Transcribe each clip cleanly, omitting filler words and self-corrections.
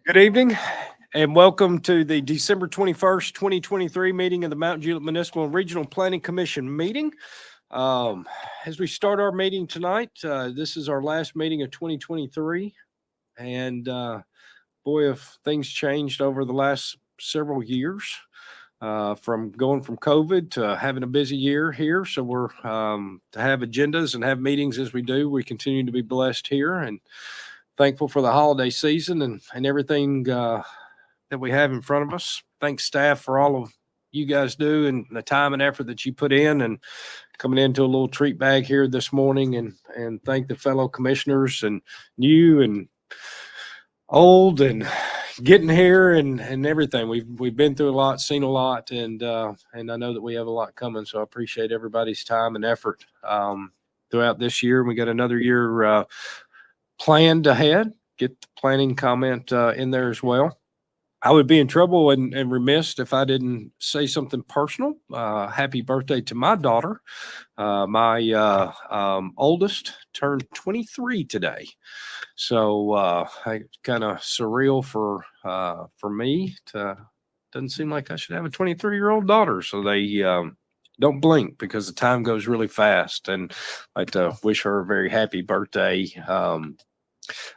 Good evening and welcome to the December 21st, 2023 meeting of the Mount Juliet Municipal and Regional Planning Commission meeting. As we start our meeting tonight, this is our last meeting of 2023. And boy, have things changed over the last several years, from going from COVID to having a busy year here. So we're to have agendas and have meetings as we do. We continue to be blessed here and thankful for the holiday season and everything that we have in front of us. Thanks staff for all of you guys do and the time and effort that you put in and coming into a little treat bag here this morning, and thank the fellow commissioners and new and old and getting here and everything. We've been through a lot, seen a lot, and I know that we have a lot coming. So I appreciate everybody's time and effort throughout this year. We got another year planned ahead. Get the planning comment in there as well. I would be in trouble and remiss if I didn't say something personal. Happy birthday to my daughter. My oldest turned 23 today. So kind of surreal for me. Doesn't seem like I should have a 23-year-old daughter. So they don't blink because the time goes really fast, and I'd like to wish her a very happy birthday.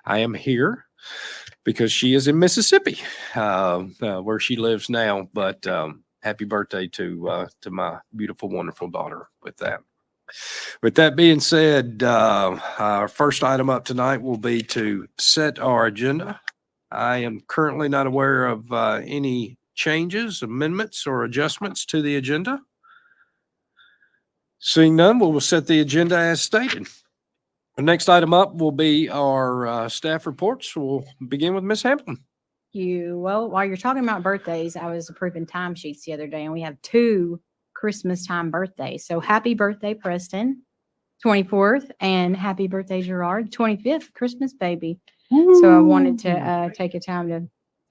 I am here because she is in Mississippi, where she lives now, but happy birthday to my beautiful, wonderful daughter with that. With that being said, our first item up tonight will be to set our agenda. I am currently not aware of any changes, amendments, or adjustments to the agenda. Seeing none, we will set the agenda as stated. The next item up will be our staff reports. We'll begin with Ms. Hampton. Well, while you're talking about birthdays, I was approving timesheets the other day, and we have two Christmas time birthdays. So happy birthday, Preston, 24th, and happy birthday, Gerard, 25th, Christmas baby. Ooh. So I wanted to take a time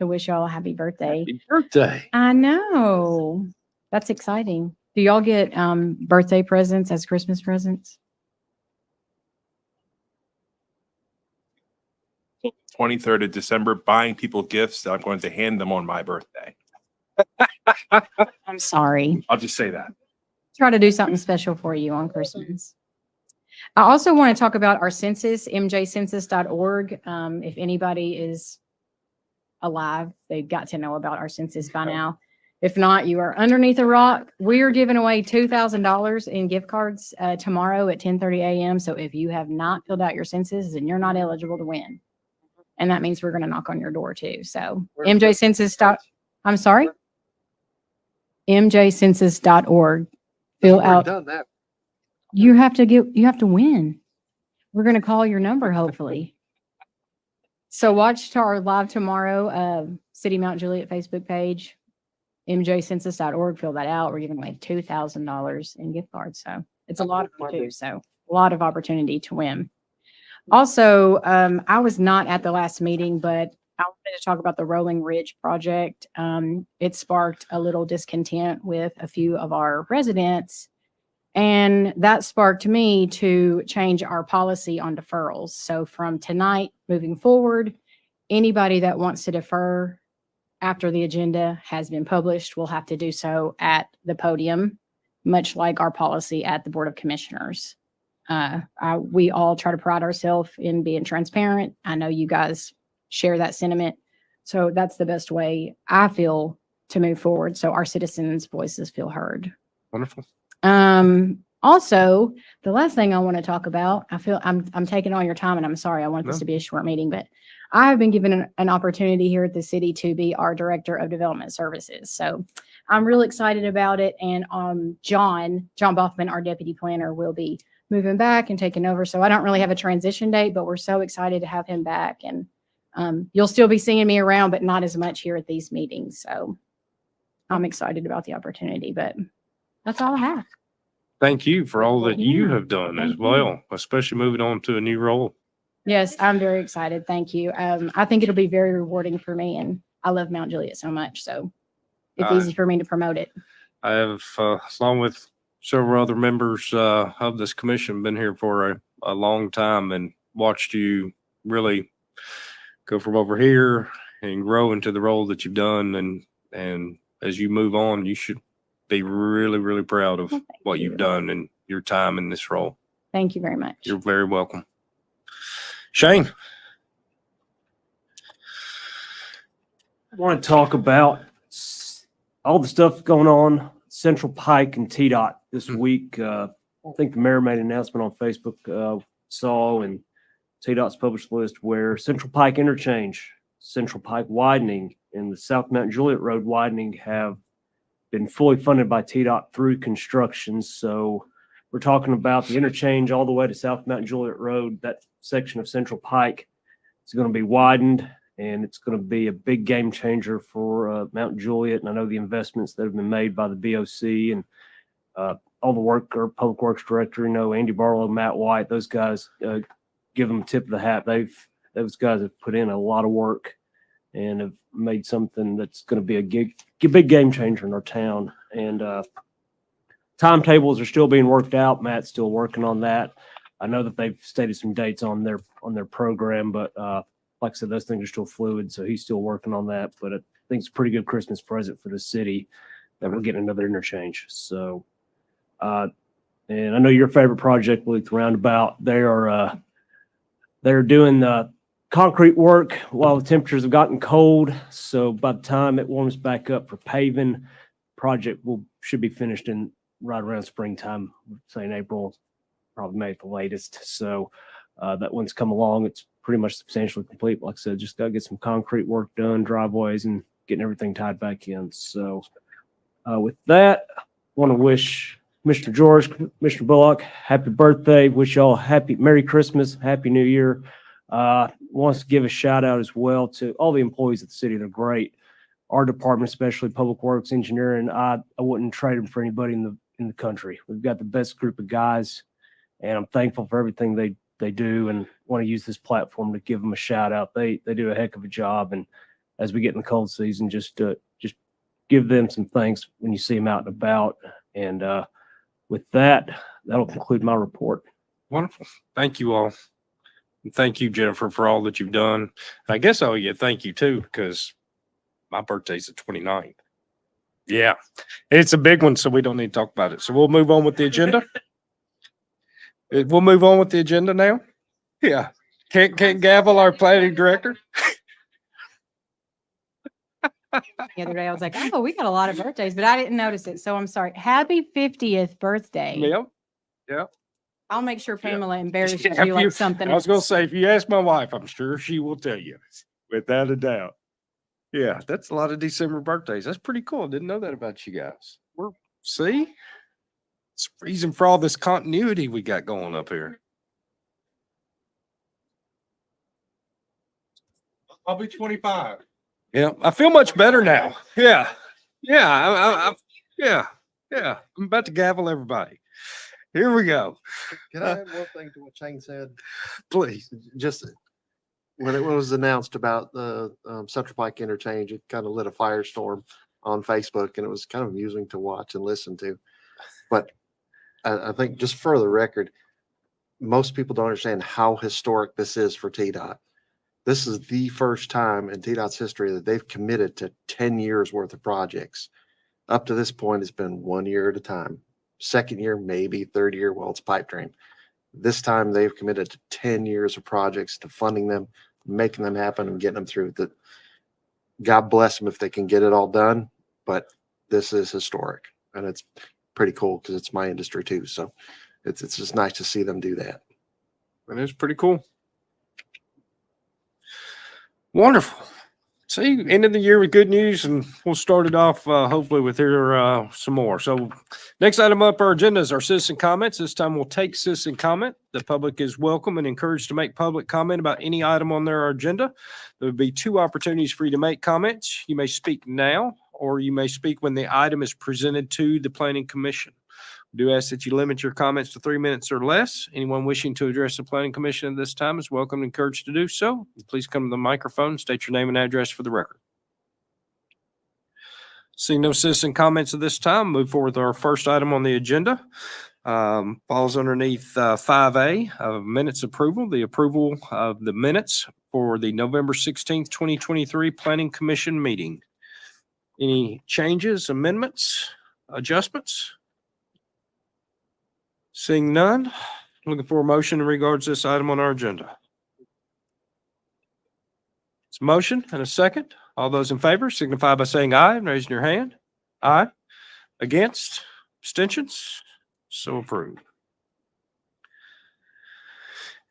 to wish y'all a happy birthday. Happy birthday. I know. That's exciting. Do y'all get birthday presents as Christmas presents? 23rd of December, buying people gifts that I'm going to hand them on my birthday. I'm sorry. I'll just say that. Try to do something special for you on Christmas. I also want to talk about our census, mjcensus.org. If anybody is alive, they've got to know about our census by now. If not, you are underneath a rock. We are giving away $2,000 in gift cards tomorrow at 10:30 a.m. So if you have not filled out your census, then you're not eligible to win. And that means we're going to knock on your door too. So I'm sorry? mjcensus.org. Fill out. Done that. You have to win. We're going to call your number, hopefully. So watch our live tomorrow, City Mount Juliet Facebook page, mjcensus.org. Fill that out. We're giving away $2,000 in gift cards. So it's a lot of fun too. So a lot of opportunity to win. Also, I was not at the last meeting, but I wanted to talk about the Rolling Ridge project. It sparked a little discontent with a few of our residents, and that sparked me to change our policy on deferrals. So from tonight moving forward, anybody that wants to defer after the agenda has been published will have to do so at the podium, much like our policy at the Board of Commissioners. We all try to pride ourselves in being transparent. I know you guys share that sentiment. So that's the best way I feel to move forward. So our citizens' voices feel heard. Wonderful. Also, the last thing I want to talk about, I feel I'm taking all your time, and I'm sorry, I want this to be a short meeting, but I have been given an opportunity here at the city to be our Director of Development Services. So I'm really excited about it. And John Boffman, our Deputy Planner, will be moving back and taking over. So I don't really have a transition date, but we're so excited to have him back. And you'll still be seeing me around, but not as much here at these meetings. So I'm excited about the opportunity, but that's all I have. Thank you for all that you have done as well, especially moving on to a new role. Yes, I'm very excited. Thank you. I think it'll be very rewarding for me, and I love Mount Juliet so much. So it's easy for me to promote it. I have, along with several other members of this commission, been here for a long time and watched you really go from over here and grow into the role that you've done. And as you move on, you should be really, really proud of Well, thank what you. you've done and your time in this role. Thank you very much. You're very welcome. Shane? I want to talk about all the stuff going on Central Pike and TDOT this week. I think the mayor made an announcement on Facebook, saw, and TDOT's published list where Central Pike interchange, Central Pike widening, and the South Mountain Juliet Road widening have been fully funded by TDOT through construction. So we're talking about the interchange all the way to South Mountain Juliet Road. That section of Central Pike is going to be widened, and it's going to be a big game changer for Mount Juliet. And I know the investments that have been made by the BOC and all the work, our public works director, Andy Barlow, Matt White, those guys, give them a tip of the hat. Those guys have put in a lot of work and have made something that's going to be a big game changer in our town. And timetables are still being worked out. Matt's still working on that. I know that they've stated some dates on their program, but like I said, those things are still fluid, so he's still working on that. But I think it's a pretty good Christmas present for the city that we're getting another interchange. So, and I know your favorite project, Luke, the roundabout. They're doing the concrete work while the temperatures have gotten cold. So by the time it warms back up for paving, project should be finished in right around springtime, say in April, probably May at the latest. So that one's come along. It's pretty much substantially complete. Like I said, just got to get some concrete work done, driveways, and getting everything tied back in. So with that, I want to wish Mr. George, Mr. Bullock, happy birthday. Wish y'all Merry Christmas, Happy New Year. Wants to give a shout out as well to all the employees at the city. They're great. Our department, especially Public Works, Engineering, I wouldn't trade them for anybody in the country. We've got the best group of guys, and I'm thankful for everything they do, and want to use this platform to give them a shout out. They do a heck of a job, and as we get in the cold season, just give them some thanks when you see them out and about. And with that, that'll conclude my report. Wonderful. Thank you all. And thank you, Jennifer, for all that you've done. And I guess I owe you a thank you too, because my birthday's the 29th. Yeah, it's a big one, so we don't need to talk about it. So we'll move on with the agenda. We'll move on with the agenda now. Yeah. Can't gavel our planning director. The other day, I was like, oh, we got a lot of birthdays, but I didn't notice it. So I'm sorry. Happy 50th birthday. Yep. I'll make sure Pamela embarrasses Yeah, you like something I was going to else. say, if you ask my wife, I'm sure she will tell you without a doubt. Yeah, that's a lot of December birthdays. That's pretty cool. Didn't know that about you guys. See? It's the reason for all this continuity we got going up here. I'll be 25. Yeah, I feel much better now. Yeah. Yeah. Yeah. I'm about to gavel everybody. Here we go. Can I add one thing to what Shane said? Please. Just when it was announced about the Central Pike interchange, it kind of lit a firestorm on Facebook, and it was kind of amusing to watch and listen to. But I think just for the record, most people don't understand how historic this is for TDOT. This is the first time in TDOT's history that they've committed to 10 years worth of projects. Up to this point, it's been 1 year at a time. Second year, maybe. Third year, well, it's pipe dream. This time they've committed to 10 years of projects, to funding them, making them happen, and getting them through. That God bless them if they can get it all done, but this is historic, and it's pretty cool because it's my industry too. So it's just nice to see them do that. That is pretty cool. Wonderful. See, end of the year with good news, and we'll start it off hopefully with here some more. So next item up our agenda is our citizen comments. This time we'll take citizen comment. The public is welcome and encouraged to make public comment about any item on their agenda. There will be 2 opportunities for you to make comments. You may speak now, or you may speak when the item is presented to the Planning Commission. We do ask that you limit your comments to 3 minutes or less. Anyone wishing to address the Planning Commission at this time is welcome and encouraged to do so. Please come to the microphone, state your name and address for the record. Seeing no citizen comments at this time, move forward with our first item on the agenda. Falls underneath 5A of minutes approval, the approval of the minutes for the November 16th, 2023 Planning Commission meeting. Any changes, amendments, adjustments? Seeing none, looking for a motion in regards to this item on our agenda. It's a motion and a second. All those in favor signify by saying aye and raising your hand. Aye. Against? Abstentions? So approved.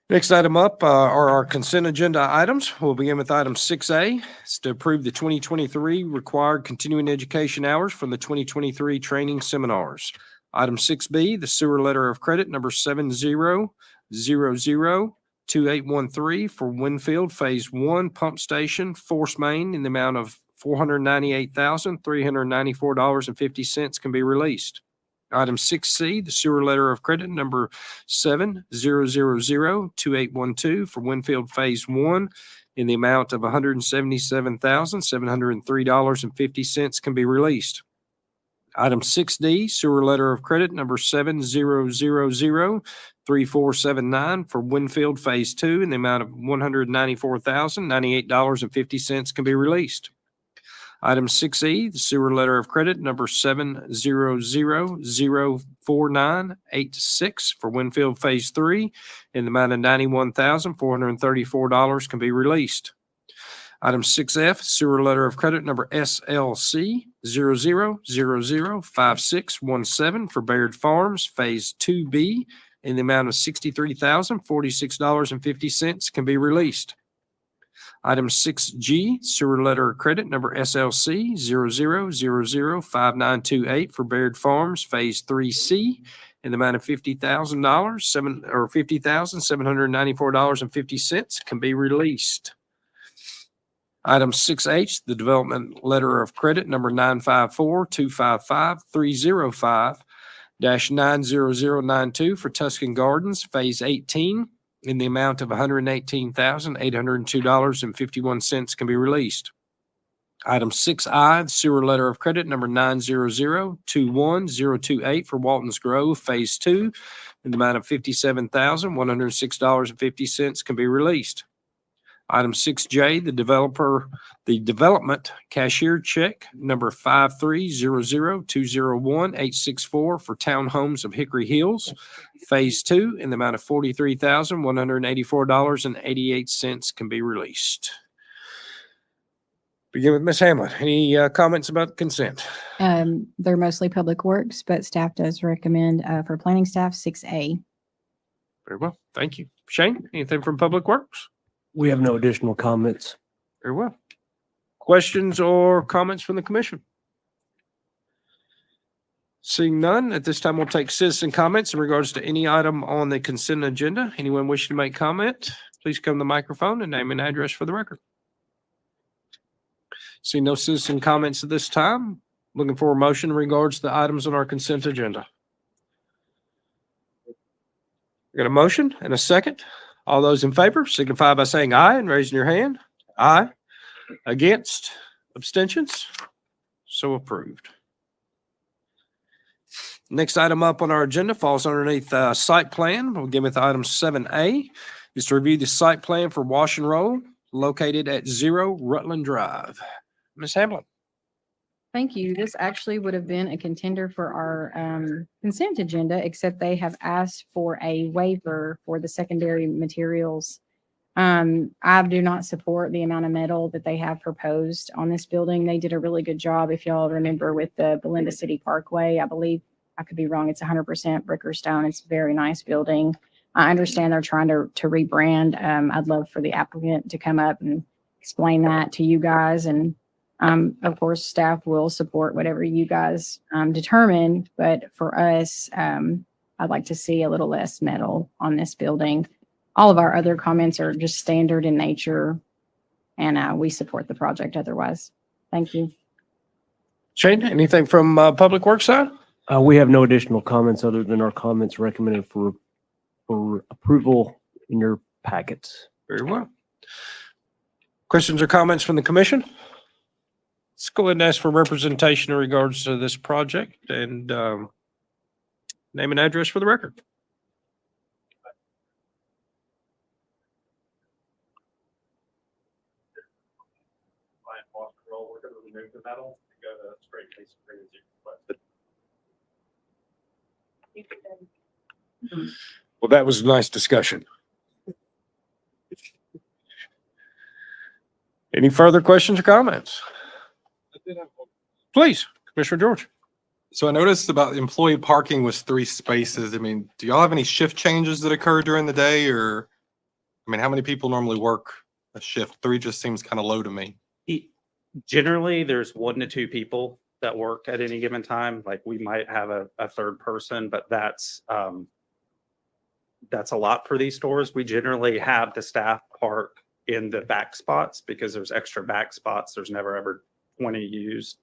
Next item up are our consent agenda items. We'll begin with item 6A. It's to approve the 2023 required continuing education hours from the 2023 training seminars. Item 6B, the sewer letter of credit number 70002813 for Winfield Phase 1 Pump Station Force Main in the amount of $498,394.50 can be released. Item 6C, the sewer letter of credit number 70002812 for Winfield Phase 1 in the amount of $177,703.50 can be released. Item 6D, sewer letter of credit number 70003479 for Winfield Phase 2 in the amount of $194,098.50 can be released. Item 6E, the sewer letter of credit number 7000496 for Winfield Phase 3 in the amount of $91,434 can be released. Item 6F, sewer letter of credit number SLC 00005617 for Baird Farms Phase 2B in the amount of $63,046.50 can be released. Item 6G, sewer letter of credit number SLC 00005928 for Baird Farms Phase 3C in the amount of $50,794.50 can be released. Item 6H, the development letter of credit number 954255305-90092 for Tuscan Gardens Phase 18 in the amount of $118,802.51 can be released. Item 6I, the sewer letter of credit number 900210028 for Walton's Grove Phase 2 in the amount of $57,106.50 can be released. Item 6J, the development cashier check number 5300201-864 for Townhomes of Hickory Hills, Phase 2 in the amount of $43,184.88 can be released. Begin with Ms. Hamlin. Any comments about consent? They're mostly public works, but staff does recommend for planning staff 6A. Very well. Thank you. Shane, anything from Public Works? We have no additional comments. Very well. Questions or comments from the commission? Seeing none, at this time we'll take citizen comments in regards to any item on the consent agenda. Anyone wishing to make comment, please come to the microphone and name and address for the record. See no citizen comments at this time. Looking for a motion in regards to the items on our consent agenda. We got a motion and a second. All those in favor signify by saying aye and raising your hand. Aye. Against? Abstentions? So approved. Next item up on our agenda falls underneath site plan. We'll begin with item 7A. Is to review the site plan for Wash and Roll located at 0 Rutland Drive. Ms. Hamlin. Thank you. This actually would have been a contender for our consent agenda, except they have asked for a waiver for the secondary materials. I do not support the amount of metal that they have proposed on this building. They did a really good job. If y'all remember with the Belinda City Parkway, I believe, I could be wrong, it's 100% brick or stone. It's a very nice building. I understand they're trying to rebrand. I'd love for the applicant to come up and explain that to you guys. And of course, staff will support whatever you guys determine. But for us, I'd like to see a little less metal on this building. All of our other comments are just standard in nature, and we support the project otherwise. Thank you. Shane, anything from Public Works side? We have no additional comments other than our comments recommended for approval in your packets. Very well. Questions or comments from the commission? Let's go ahead and ask for representation in regards to this project and name and address for the record. metal to go to straight masonry as you requested. Well, that was a nice discussion. Any further questions or comments? Please, Commissioner George. So I noticed about employee parking was 3 spaces. I mean, do y'all have any shift changes that occur during the day or, I mean, how many people normally work a shift? 3 just seems kind of low to me. Generally, there's 1 to 2 people that work at any given time. Like we might have a third person, but that's a lot for these stores. We generally have the staff park in the back spots because there's extra back spots. There's never ever 20 used.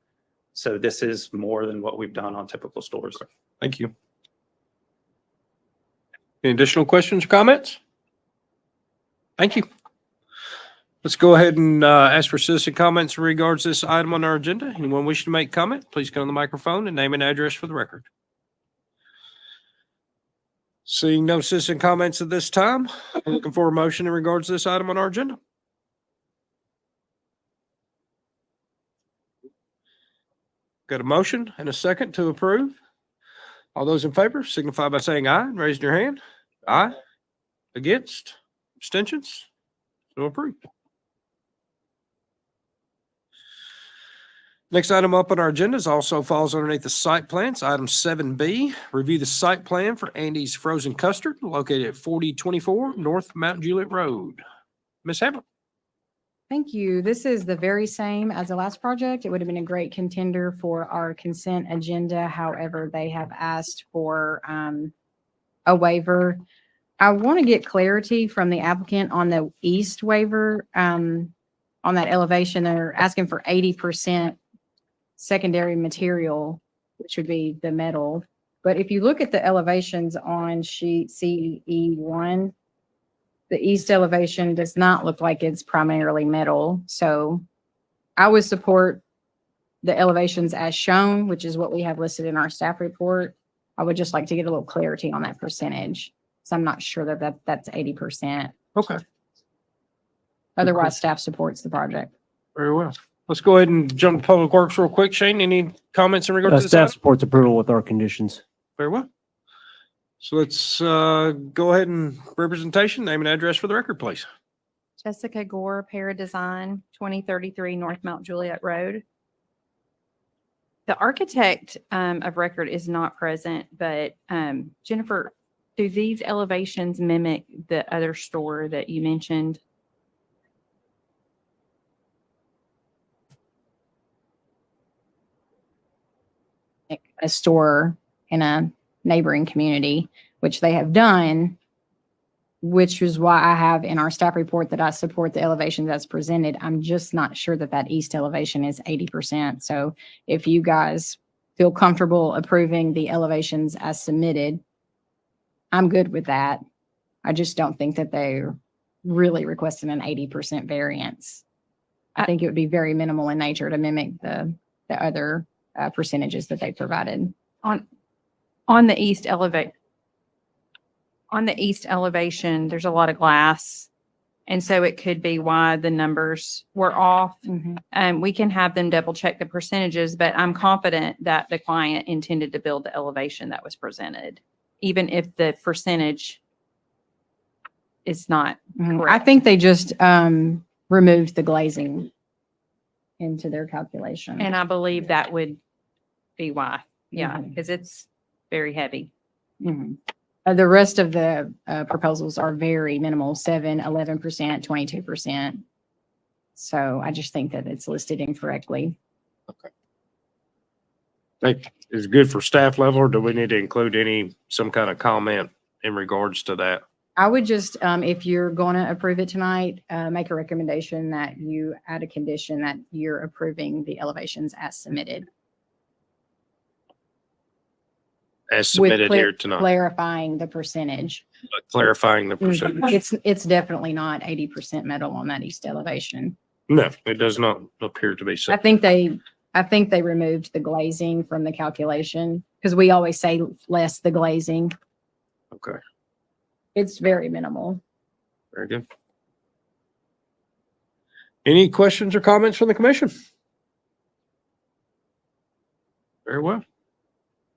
So this is more than what we've done on typical stores. Thank you. Any additional questions or comments? Thank you. Let's go ahead and ask for citizen comments in regards to this item on our agenda. Anyone wishing to make comment, please come to the microphone and name and address for the record. Seeing no citizen comments at this time, I'm looking for a motion in regards to this item on our agenda. Got a motion and a second to approve. All those in favor signify by saying aye and raising your hand. Aye. Against? Abstentions? So approved. Next item up on our agenda is also falls underneath the site plans. Item 7B, review the site plan for Andy's Frozen Custard located at 4024 North Mount Juliet Road. Ms. Hamlin. Thank you. This is the very same as the last project. It would have been a great contender for our consent agenda. However, they have asked for a waiver. I want to get clarity from the applicant on the east waiver. On that elevation, they're asking for 80% secondary material, which would be the metal. But if you look at the elevations on sheet CE1, the east elevation does not look like it's primarily metal. So I would support the elevations as shown, which is what we have listed in our staff report. I would just like to get a little clarity on that percentage. So I'm not sure that that's 80%. Okay. Otherwise, staff supports the project. Very well. Let's go ahead and jump to Public Works real quick. Shane, any comments in regards to this Staff item? supports approval with our conditions. Very well. So let's go ahead and representation, name and address for the record, please. Jessica Gore, Para Design, 2033 North Mount Juliet Road. The architect of record is not present, but Jennifer, do these elevations mimic the other store that you mentioned? A store in a neighboring community, which they have done, which is why I have in our staff report that I support the elevations as presented. I'm just not sure that that east elevation is 80%. So if you guys feel comfortable approving the elevations as submitted, I'm good with that. I just don't think that they're really requesting an 80% variance. I think it would be very minimal in nature to mimic the other percentages that they provided. On the east elevation, there's a lot of glass. And so it could be why the numbers were off. We can have them double check the percentages, but I'm confident that the client intended to build the elevation that was presented, even if the percentage is not I correct. think they just removed the glazing into their calculation. And I believe that would be why. Yeah, Mhm. because it's very heavy. Mhm. The rest of the proposals are very minimal, 7, 11%, 22%. So I just think that it's listed incorrectly. Think is good for staff level, or do we need to include some kind of comment in regards to that? I would just, if you're going to approve it tonight, make a recommendation that you add a condition that you're approving the elevations as submitted. As with submitted here tonight, Clarifying the percentage. clarifying the percentage. It's definitely not 80% metal on that east elevation. No, it does not appear to be so. I think they removed the glazing from the calculation because we always say less the glazing. Okay, It's very minimal. very good. Any questions or comments from the commission? Very well.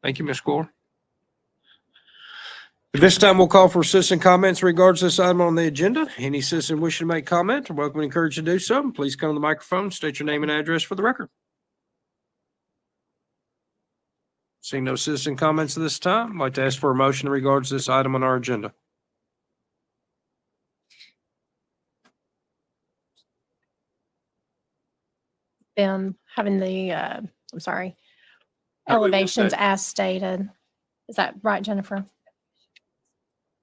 Thank you, Ms. Gore. At this time, we'll call for citizen comments in regards to this item on the agenda. Any citizen wishing to make comment are welcome and encouraged to do so. Please come to the microphone, state your name and address for the record. Seeing no citizen comments at this time, I'd like to ask for a motion in regards to this item on our agenda. Them having the, I'm sorry, Yeah, we will elevations say- as stated. Is that right, Jennifer?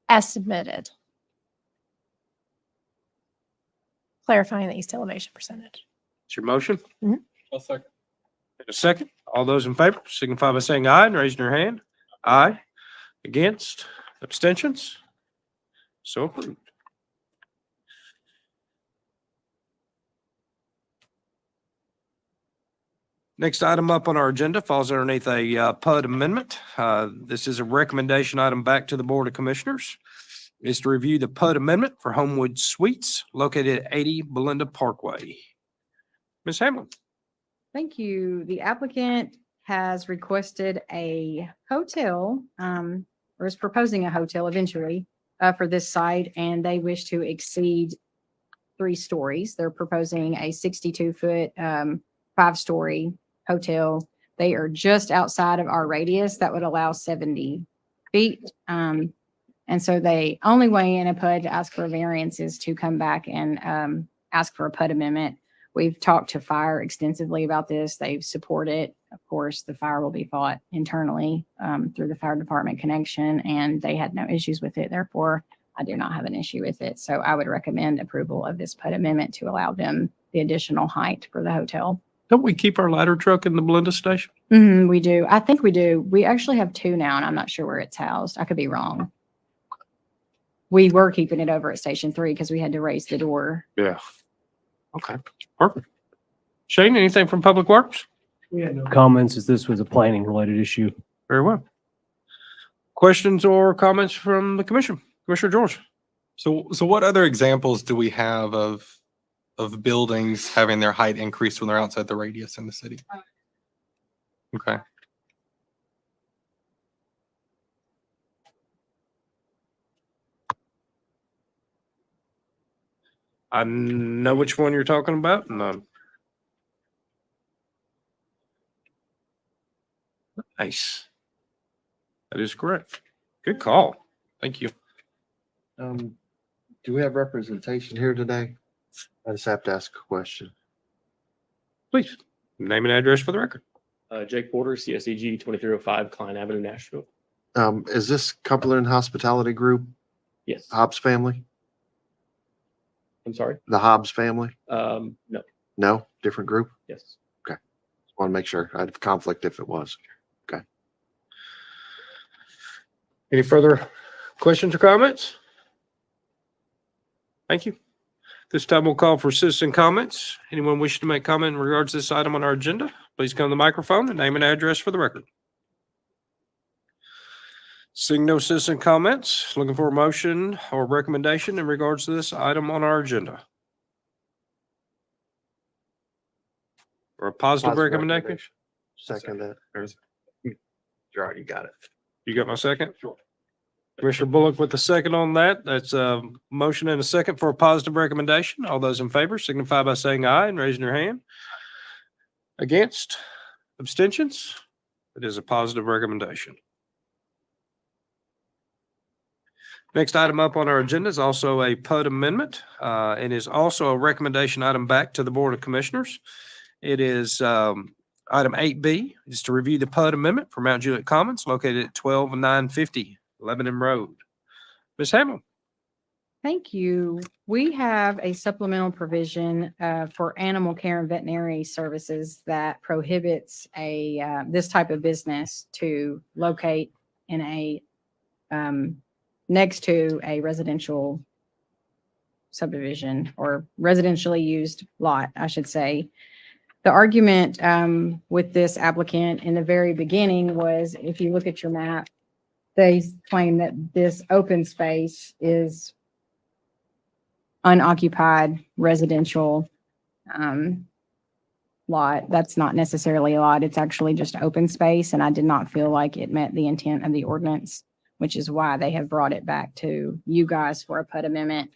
As submitted. Clarifying the east elevation percentage. It's your motion. I'll second. In a second, all those in favor signify by saying aye and raising your hand. Aye. Against, abstentions? So approved. Next item up on our agenda falls underneath a PUD amendment. This is a recommendation item back to the Board of Commissioners. Is to review the PUD amendment for Homewood Suites located at 80 Belinda Parkway. Ms. Hamlin? Thank you. The applicant has requested a hotel, or is proposing a hotel eventually, for this site, and they wish to exceed 3 stories. They're proposing a 62-foot, 5-story hotel. They are just outside of our radius that would allow 70 feet. And so they only weigh in a PUD to ask for a variance is to come back and, ask for a PUD amendment. We've talked to fire extensively about this. They've supported. Of course, the fire will be fought internally through the fire department connection, and they had no issues with it. Therefore, I do not have an issue with it. So I would recommend approval of this PUD amendment to allow them the additional height for the hotel. Don't we keep our ladder truck in the Belinda station? We do. I think we do. We actually have 2 now, and I'm not sure where it's housed. I could be wrong. We were keeping it over at Station 3 because we had to raise the door. Yeah. Okay, perfect. Shane, anything from Public Works? We had no comments as this was a planning related issue. Very well. Questions or comments from the commission? Commissioner George? So what other examples do we have of buildings having their height increased when they're outside the radius in the city? Okay. I know which one you're talking about. No. Nice. That is correct. Good call. Thank you. Do we have representation here today? I just have to ask a question. Please, name and address for the record. Jake Porter, CSEG 2305 Klein Avenue, Nashville. Is this Cumberland Hospitality Group, Yes. Hobbs family? I'm sorry. The Hobbs family? No. No, different group? Yes. Want to make sure. I'd have conflict if it was. Any further questions or comments? Thank you. This time we'll call for citizen comments. Anyone wishing to make comment in regards to this item on our agenda, please come to the microphone and name and address for the record. Seeing no citizen comments, looking for a motion or recommendation in regards to this item on our agenda. Or a positive recommendation? Second that. You already got it. You got my second? Sure. Commissioner Bullock with the second on that. That's a motion and a second for a positive recommendation. All those in favor signify by saying aye and raising your hand. Against? Abstentions? It is a positive recommendation. Next item up on our agenda is also a PUD amendment, and is also a recommendation item back to the Board of Commissioners. It is item 8B, is to review the PUD amendment for Mount Juliet Commons located at 12 and 950 Lebanon Road. Ms. Hamlin? Thank you. We have a supplemental provision for animal care and veterinary services that prohibits this type of business to locate in a next to a residential subdivision or residentially used lot, I should say. The argument with this applicant in the very beginning was, if you look at your map, they claim that this open space is unoccupied residential lot. That's not necessarily a lot. It's actually just open space, and I did not feel like it met the intent of the ordinance, which is why they have brought it back to you guys for a PUD amendment.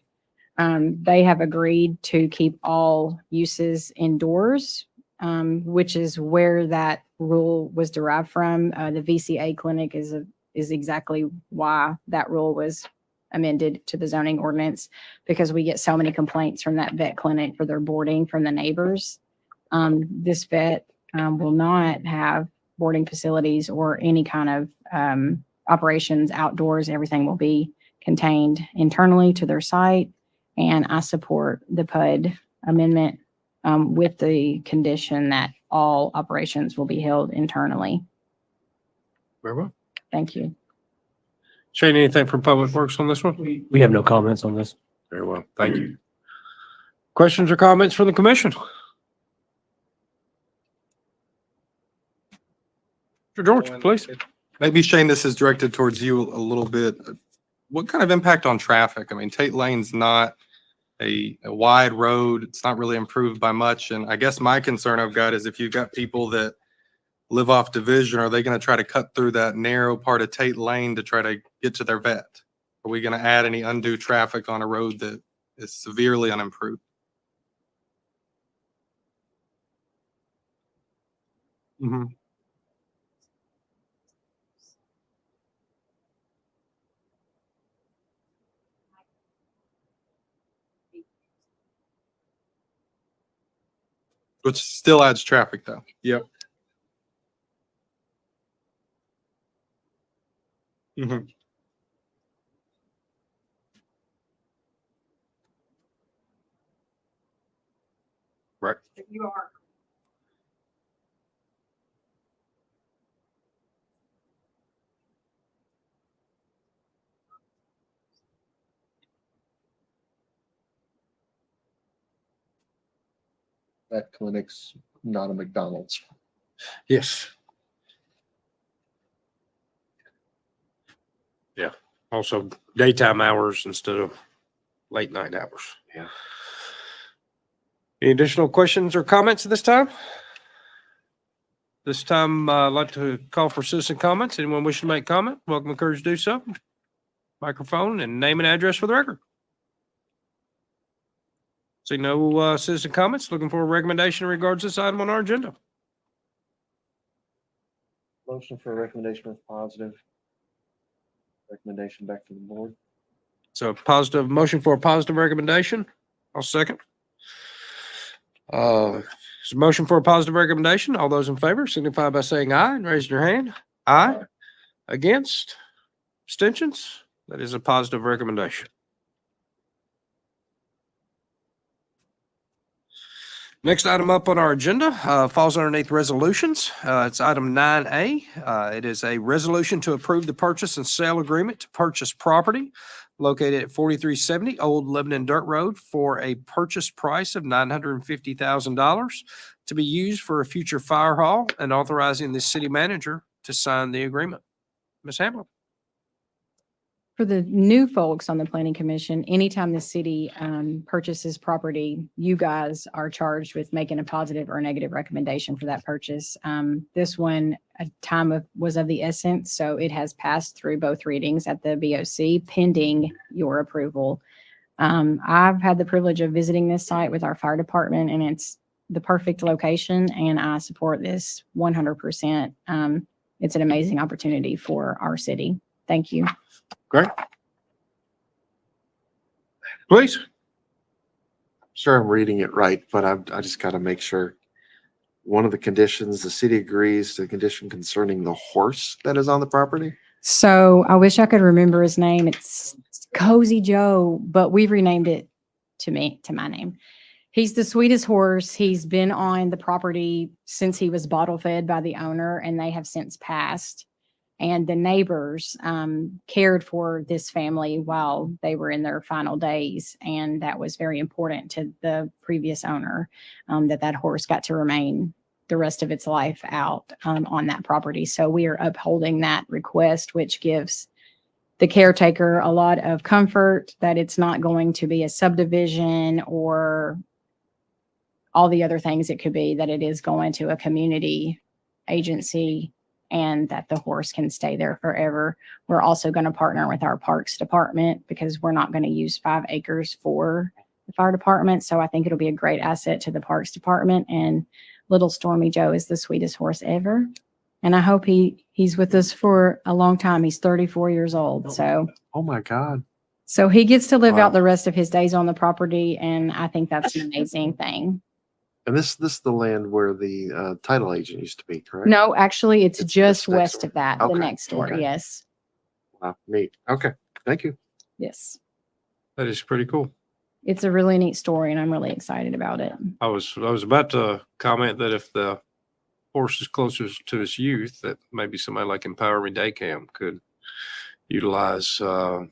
They have agreed to keep all uses indoors, which is where that rule was derived from. The VCA clinic is exactly why that rule was amended to the zoning ordinance, because we get so many complaints from that vet clinic for their boarding from the neighbors. This vet will not have boarding facilities or any kind of operations outdoors. Everything will be contained internally to their site. And I support the PUD amendment with the condition that all operations will be held internally. Very well. Thank you. Shane, anything from Public Works on this one? We have no comments on this. Very well. Thank you. Questions or comments from the commission? Mr. George, please. Maybe Shane, this is directed towards you a little bit. What kind of impact on traffic? I mean, Tate Lane's not a wide road. It's not really improved by much. And I guess my concern I've got is if you've got people that live off Division, are they going to try to cut through that narrow part of Tate Lane to try to get to their vet? Are we going to add any undue traffic on a road that is severely unimproved? Mm-hmm. Which still adds traffic though. Yep. Mm-hmm. Right. You are. That clinic's not a McDonald's. Yes. Yeah. Also daytime hours instead of late night hours. Yeah. Any additional questions or comments at this time? This time, I'd like to call for citizen comments. Anyone wishing to make comment, welcome, encouraged to do so. Microphone and name and address for the record. See no citizen comments. Looking for a recommendation in regards to this item on our agenda. Motion for a recommendation with positive. Recommendation back to the board. So positive motion for a positive recommendation. I'll second. It's a motion for a positive recommendation. All those in favor signify by saying aye and raise your hand. Aye. Against? Abstentions? That is a positive recommendation. Next item up on our agenda falls underneath resolutions. It's item 9A. It is a resolution to approve the purchase and sale agreement to purchase property located at 4370 Old Lebanon Dirt Road for a purchase price of $950,000 to be used for a future fire hall, and authorizing the city manager to sign the agreement. Ms. Hamlin. For the new folks on the planning commission, anytime the city purchases property, you guys are charged with making a positive or negative recommendation for that purchase. This one, was of the essence, so it has passed through both readings at the BOC pending your approval. I've had the privilege of visiting this site with our fire department, and it's the perfect location, and I support this 100%. It's an amazing opportunity for our city. Thank you. Great. Please. Sure, I'm reading it right, but I just got to make sure. One of the conditions, the city agrees to the condition concerning the horse that is on the property. So I wish I could remember his name. It's Cozy Joe, but we've renamed it to my name. He's the sweetest horse. He's been on the property since he was bottle fed by the owner, and they have since passed. And the neighbors cared for this family while they were in their final days. And that was very important to the previous owner, that horse got to remain the rest of its life out on that property. So we are upholding that request, which gives the caretaker a lot of comfort that it's not going to be a subdivision or all the other things it could be, that it is going to a community agency and that the horse can stay there forever. We're also going to partner with our parks department because we're not going to use 5 acres for the fire department. So I think it'll be a great asset to the parks department. And little Stormy Joe is the sweetest horse ever. And I hope he's with us for a long time. He's 34 years old. Oh my God. So he gets to live Wow. out the rest of his days on the property. And I think that's an amazing thing. And this is the land where the title agent used to be, correct? No, actually, it's It's just next west door. of that, the Okay, next door. okay. Yes. Wow, neat. Okay, thank you. Yes. That is pretty cool. It's a really neat story and I'm really excited about it. I was about to comment that if the horse is closest to his youth, that maybe somebody like Empower Me Day Camp could utilize a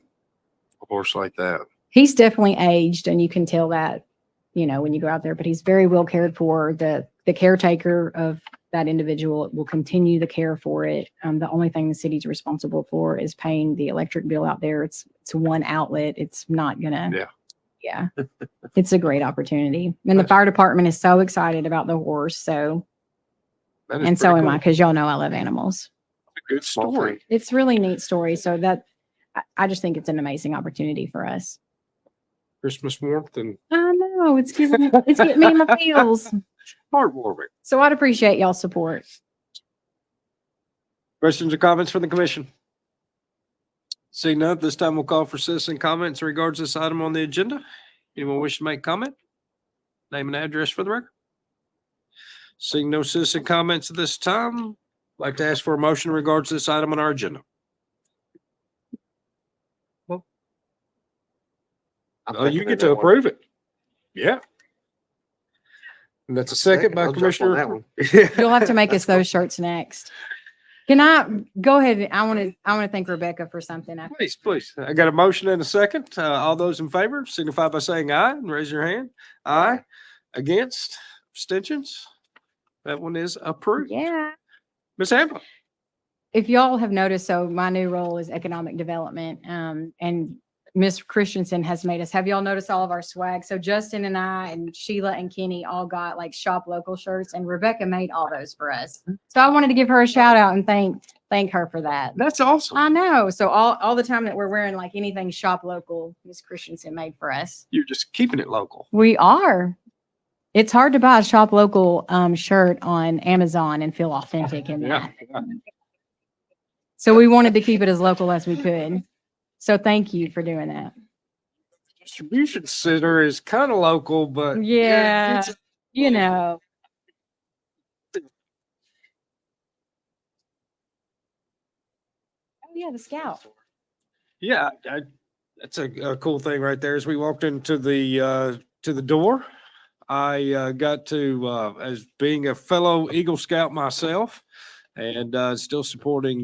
horse like that. He's definitely aged and you can tell that, when you go out there, but he's very well cared for. The caretaker of that individual will continue the care for it. The only thing the city's responsible for is paying the electric bill out there. It's one outlet. It's not gonna. Yeah. It's a great opportunity. And the fire department is so excited about the horse. So, That is and so pretty am I, cool. because y'all know I love animals. A good Small story. thing. It's really neat story. So I just think it's an amazing opportunity for us. Christmas warmth and I know it's getting me in my feels. heartwarming. So I'd appreciate y'all's support. Questions or comments from the commission? Seeing none, this time we'll call for citizen comments in regards to this item on the agenda. Anyone wish to make comment? Name and address for the record. Seeing no citizen comments at this time, I'd like to ask for a motion in regards to this item on our agenda. I'm Oh, you thinking get that to one. approve it. Yeah. And that's a second by I'll jump on that Commissioner. one. You'll have to make us those shirts next. Can I go ahead? I want to thank Rebecca for something. Please, please. I got a motion and a second. All those in favor signify by saying aye and raise your hand. Aye. Against? Abstentions? That one is approved. Yeah. Ms. Hamlin? If y'all have noticed, so my new role is economic development. And Miss Christensen has made us, have y'all noticed all of our swag? So Justin and I and Sheila and Kenny all got like shop local shirts and Rebecca made all those for us. So I wanted to give her a shout out and thank her for that. That's awesome. I know. So all the time that we're wearing like anything shop local, Miss Christensen made for us. You're just keeping it local. We are. It's hard to buy a shop local shirt on Amazon and feel authentic in that. So we wanted to keep it as local as we could. So thank you for doing that. Distribution center is kind of local, but Yeah, it's- you know. Oh yeah, the scout. Yeah, that's a cool thing right there. As we walked into the door, I got to, as being a fellow Eagle Scout myself and still supporting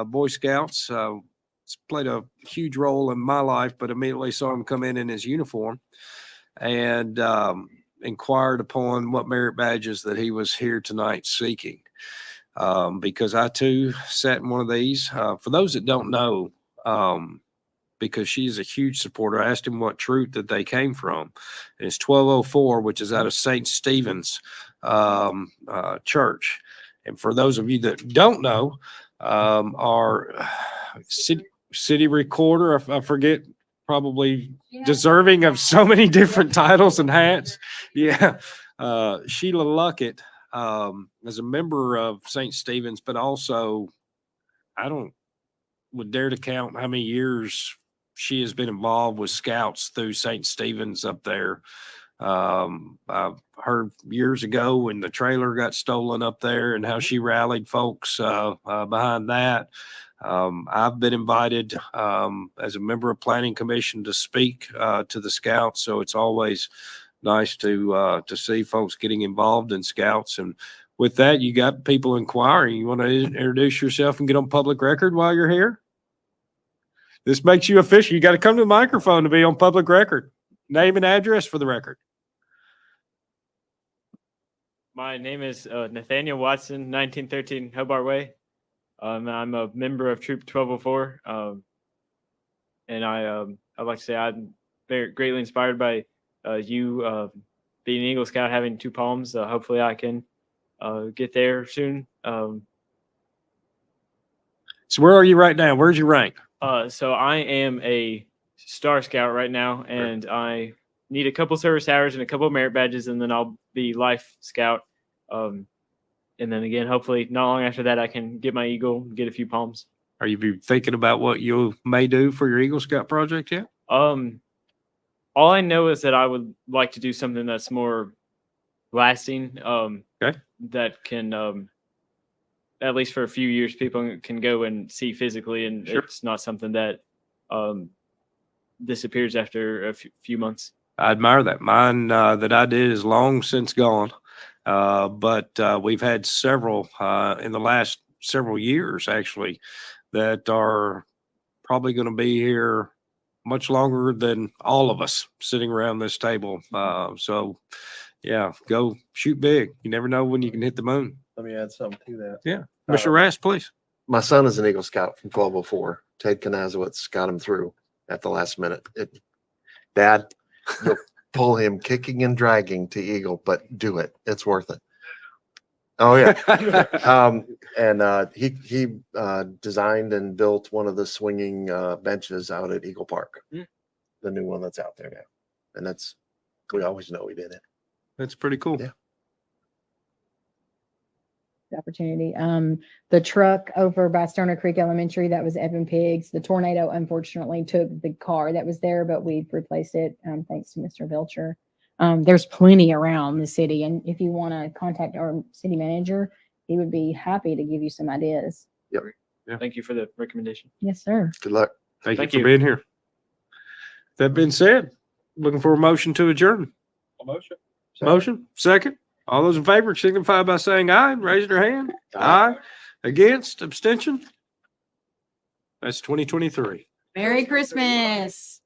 Boy Scouts, it's played a huge role in my life, but immediately saw him come in his uniform and inquired upon what merit badges that he was here tonight seeking. Because I too sat in one of these. For those that don't know, because she's a huge supporter, I asked him what troop that they came from. And it's 1204, which is out of St. Stephen's Church. And for those of you that don't know, our city recorder, I forget, probably deserving of so many different titles and hats. Yeah. Sheila Luckett, as a member of St. Stephen's, but also would dare to count how many years she has been involved with Scouts through St. Stephen's up there. I've heard years ago when the trailer got stolen up there and how she rallied folks behind that. I've been invited as a member of Planning Commission to speak to the Scouts, so it's always nice to see folks getting involved in Scouts. And with that, you got people inquiring. You want to introduce yourself and get on public record while you're here? This makes you official. You got to come to the microphone to be on public record. Name and address for the record. My name is Nathaniel Watson, 1913 Hobart Way. I'm a member of Troop 1204. And I'd like to say I'm very greatly inspired by you being an Eagle Scout, having 2 palms. Hopefully I can get there soon. So where are you right now? Where's your rank? So I am a Star Scout right now, and I need a couple service hours and a couple of merit badges, and then I'll be Life Scout. And then again, hopefully not long after that, I can get my Eagle, get a few palms. Are you thinking about what you may do for your Eagle Scout project yet? All I know is that I would like to do something that's more lasting. Okay. That can, at least for a few years, people can go and see physically, and Sure. it's not something that disappears after a few months. I admire that. Mine that I did is long since gone. But we've had several in the last several years actually that are probably going to be here much longer than all of us sitting around this table. So yeah, go shoot big. You never know when you can hit the moon. Let me add something to that. Yeah. Mr. Rass, please. My son is an Eagle Scout from 1204. Ted Kanazowitz got him through at the last minute. Dad, you'll pull him kicking and dragging to Eagle, but do it. It's worth it. Oh yeah. He designed and built one of the swinging benches out at Eagle Park, the new one that's out there now. And we always know he did it. That's pretty cool. Yeah. The opportunity. The truck over by Stoner Creek Elementary, that was Evan Pigs. The tornado unfortunately took the car that was there, but we've replaced it thanks to Mr. Vilcher. There's plenty around the city, and if you want to contact our city manager, he would be happy to give you some ideas. Thank you for the recommendation. Yes, sir. Good luck. Thank Thank you you. for being here. That being said, looking for a motion to adjourn. Motion, second. All those in favor signify by saying aye. Raise your hand. Aye. Against, abstention. That's 2023. Merry Christmas.